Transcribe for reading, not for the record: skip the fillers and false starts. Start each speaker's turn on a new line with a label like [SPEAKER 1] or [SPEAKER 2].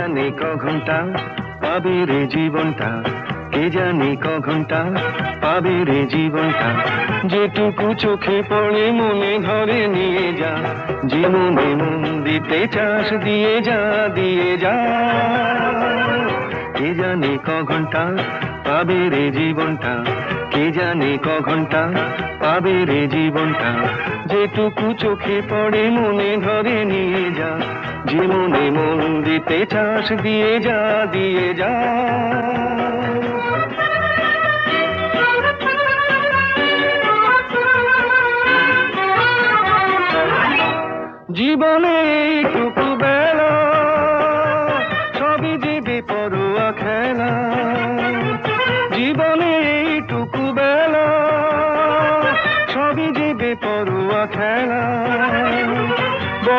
[SPEAKER 1] জানে ক ঘন্টা পাবে রে জীবনটা, কে জানে ক ঘন্টা পাবে রে জীবনটা, যেটুকু চোখে পড়ে মনে ধরে নিয়ে যা, যে মনে মন দিতে চাস দিয়ে যা দিয়ে যা। কে জানে ক ঘন্টা পাবে রে জীবনটা, কে জানে ক ঘন্টা পাবে রে জীবনটা, যেটুকু চোখে পড়ে মনে ধরে নিয়ে যা, যে মনে মন দিতে চাস দিয়ে যা দিয়ে যা। জীবনে এইটুকু বেলা